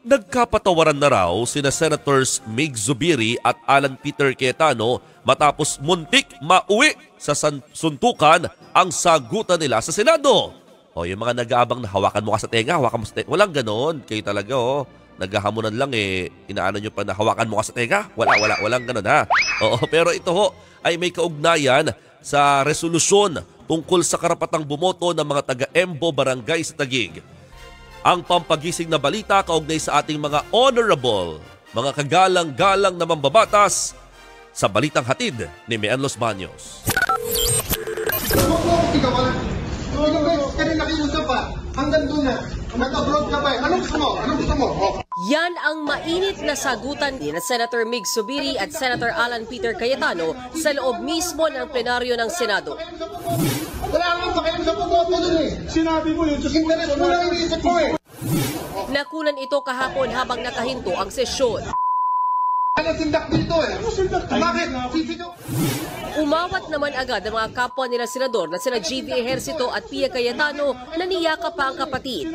Nagkapatawaran na raw sina Senators Mig Zubiri at Alan Peter Cayetano matapos muntik mauwi sa suntukan ang sagutan nila sa Senado. O yung mga nag-aabang na hawakan mo ka sa tenga, hawakan mo sa tenga. Walang ganon. Kayo talaga naghahamunan lang inaano nyo pa na hawakan mo ka sa tenga. Walang ganon ha. Oo, pero ito ay may kaugnayan sa resolusyon tungkol sa karapatang bumoto ng mga taga-Embo Barangay sa Taguig. Ang pampagising na balita kaugnay sa ating mga honorable, mga kagalang-galang na mambabatas sa balitang hatid ni Mian Los Baños. Hanggang doon na, nag-abroad ka pa eh. Anong gusto mo? Yan ang mainit na sagutan ni Senator Mig Zubiri at Senator Alan Peter Cayetano sa loob mismo ng plenaryo ng Senado. Wala akong pakialam sa pumoto dun eh. Sinabi mo yun. Interest mo lang iniisip ko eh. Nakunan ito kahapon habang nakahinto ang sesyon. Ano sindak dito eh? Bakit? Umawat naman agad ang mga kapwa nila senador na sina G.V. Ejercito at Pia Cayetano na niyakap pa ang kapatid.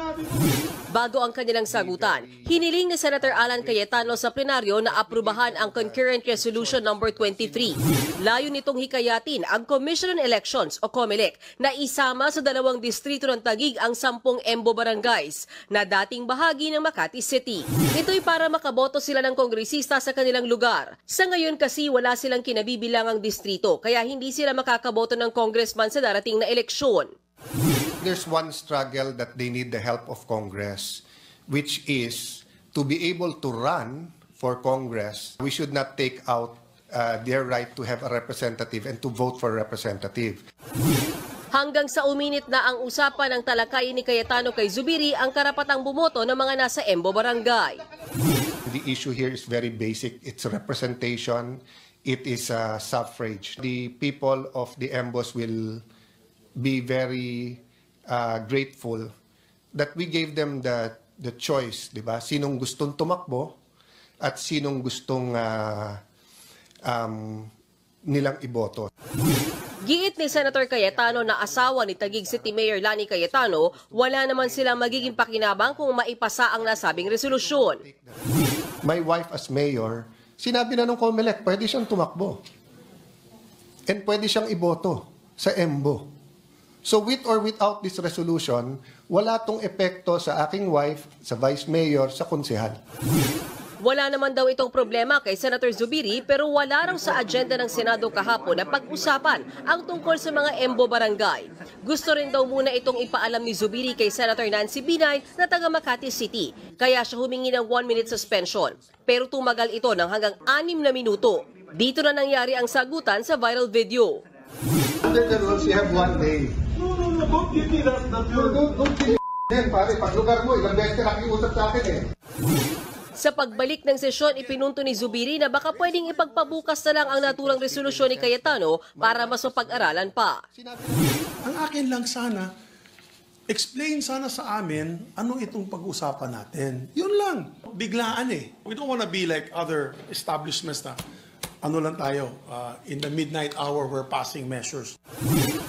Bago ang kanilang sagutan, hiniling ni Senator Alan Cayetano sa plenaryo na aprubahan ang Concurrent Resolution No. 23. Layo nitong hikayatin ang Commission on Elections o COMELEC na isama sa 2 distrito ng Taguig ang 10 Embo Barangays na dating bahagi ng Makati City. Ito'y para makaboto sila ng kongresista sa kanilang lugar. Sa ngayon kasi wala silang kinabibilangang distrito kaya hindi sila makakaboto ng congressman sa darating na eleksyon. There's one struggle that they need the help of Congress, which is to be able to run for Congress. We should not take out their right to have a representative and to vote for a representative. Hanggang sa uminit na ang usapan ng talakayin ni Cayetano kay Zubiri ang karapatang bumoto ng mga nasa Embo Barangay. The issue here is very basic. It's representation. It is suffrage. The people of the Embos will be very grateful that we gave them the choice, di ba? Sinong gustong tumakbo at sinong gustong nilang iboto. Giit ni Senator Cayetano na asawa ni Taguig City Mayor Lani Cayetano, wala naman silang magiging pakinabang kung maipasa ang nasabing resolusyon. My wife as mayor, sinabi na ng COMELEC, pwede siyang tumakbo. And pwede siyang iboto sa Embo. So with or without this resolution, wala tong epekto sa aking wife, sa vice mayor, sa konsehal. Wala naman daw itong problema kay Senator Zubiri pero wala raw sa agenda ng Senado kahapon na pag-usapan ang tungkol sa mga Embo Barangay. Gusto rin daw muna itong ipaalam ni Zubiri kay Senator Nancy Binay na taga Makati City. Kaya siya humingi ng 1-minute suspension. Pero tumagal ito ng hanggang 6 na minuto. Dito na nangyari ang sagutan sa viral video. Under the rules, you have 1 day. No, don't give me that. Don't give me that. Pare, pag lugar mo, ilang beses ka nakiusap sa akin eh. Sa pagbalik ng sesyon, ipinunto ni Zubiri na baka pwedeng ipagpabukas na lang ang naturang resolusyon ni Cayetano para mas mapag-aralan pa. Ang akin lang sana, explain sana sa amin ano itong pag-usapan natin. Yun lang. Biglaan eh. We don't wanna be like other establishments na ano lang tayo, in the midnight hour we're passing measures.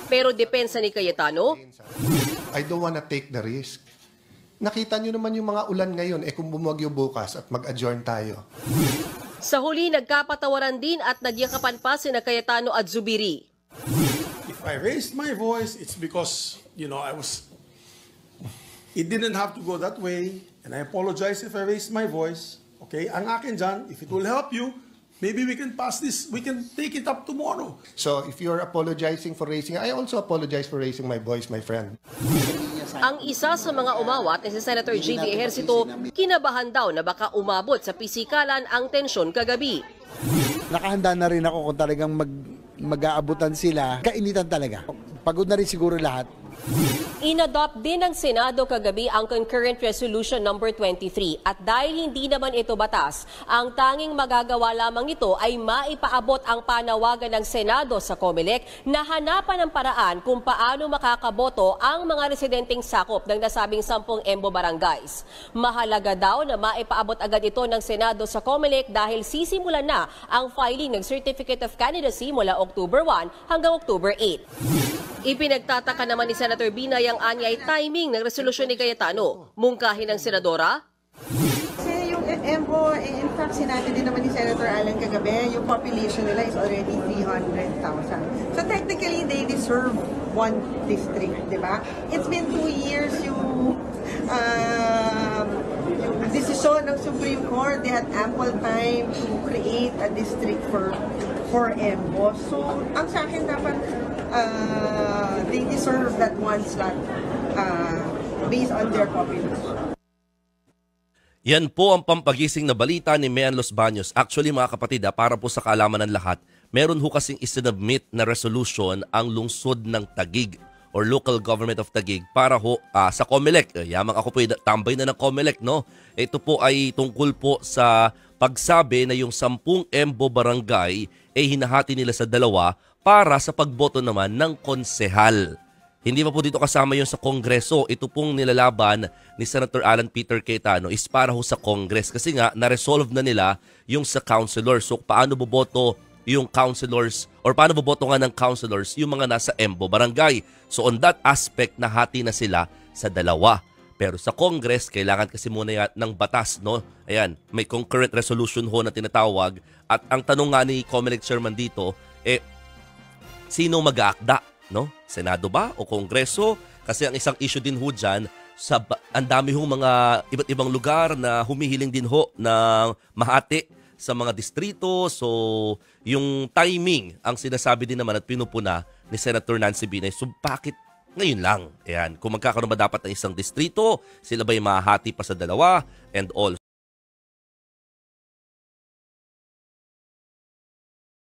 Pero depensa ni Cayetano, I don't wanna take the risk. Nakita nyo naman yung mga ulan ngayon, kung bumagyo bukas at mag-adjourn tayo. Sa huli, nagkapatawaran din at nagyakapan pa sina Cayetano at Zubiri. If I raised my voice, it's because, it didn't have to go that way. And I apologize if I raised my voice. Okay, ang akin dyan, if it will help you, maybe we can pass this, we can take it up tomorrow. So if you're apologizing for raising, I also apologize for raising my voice, my friend. Ang isa sa mga umawat ni si Senator G.V. Ejercito, kinabahan daw na baka umabot sa pisikalan ang tensyon kagabi. Nakahanda na rin ako kung talagang mag-aabutan sila. Kainitan talaga. Pagod na rin siguro lahat. Inadopt din ng Senado kagabi ang Concurrent Resolution No. 23 at dahil hindi naman ito batas, ang tanging magagawa lamang nito ay maipaabot ang panawagan ng Senado sa COMELEC na hanapan ng paraan kung paano makakaboto ang mga residenteng sakop ng nasabing 10 Embo Barangays. Mahalaga daw na maipaabot agad ito ng Senado sa COMELEC dahil sisimulan na ang filing ng Certificate of Candidacy mula October 1 hanggang October 8. Ipinagtataka naman ni Senator Binay ang anyay timing ng resolusyon ni Cayetano. Mungkahin ng senadora, Embo, in fact, sinabi din naman ni Senator Alan kagabi, yung population nila is already 300,000. So technically, they deserve one district, di ba? It's been 2 years yung desisyon ng Supreme Court. They had ample time to create a district for Embo. So, ang sa akin dapat, they deserve that one slot based on their population. Yan po ang pampagising na balita ni Mian Los Baños. Actually mga kapatid, para po sa kaalaman ng lahat, meron ho kasing isinabmit na resolution ang lungsod ng Taguig or local government of Taguig para ho sa COMELEC. Yamang ako po tambay na ng COMELEC, no? Ito po ay tungkol po sa pagsabi na yung 10 Embo barangay ay hinahati nila sa 2 para sa pagboto naman ng konsehal. Hindi pa po dito kasama yung sa Kongreso. Ito pong nilalaban ni Senator Alan Peter Cayetano is para ho sa Congress. Kasi nga, na-resolve na nila yung sa councilors. So, paano boboto yung councilors or paano boboto nga ng councilors yung mga nasa Embo barangay. So, on that aspect, nahati na sila sa 2. Pero sa Congress, kailangan kasi muna ng batas, no? Ayan, may concurrent resolution ho na tinatawag. At ang tanong nga ni COMELEC Chairman dito, sino mag-aakda? No? Senado ba o Kongreso? Kasi ang isang issue din ho dyan, ang dami hong mga iba't ibang lugar na humihiling din ho ng mahati sa mga distrito. So, yung timing ang sinasabi din naman at pinupuna ni Senator Nancy Binay. So, bakit ngayon lang? Ayan, kung magkakaroon ba dapat ng isang distrito, sila ba'y mahati pa sa 2 and all.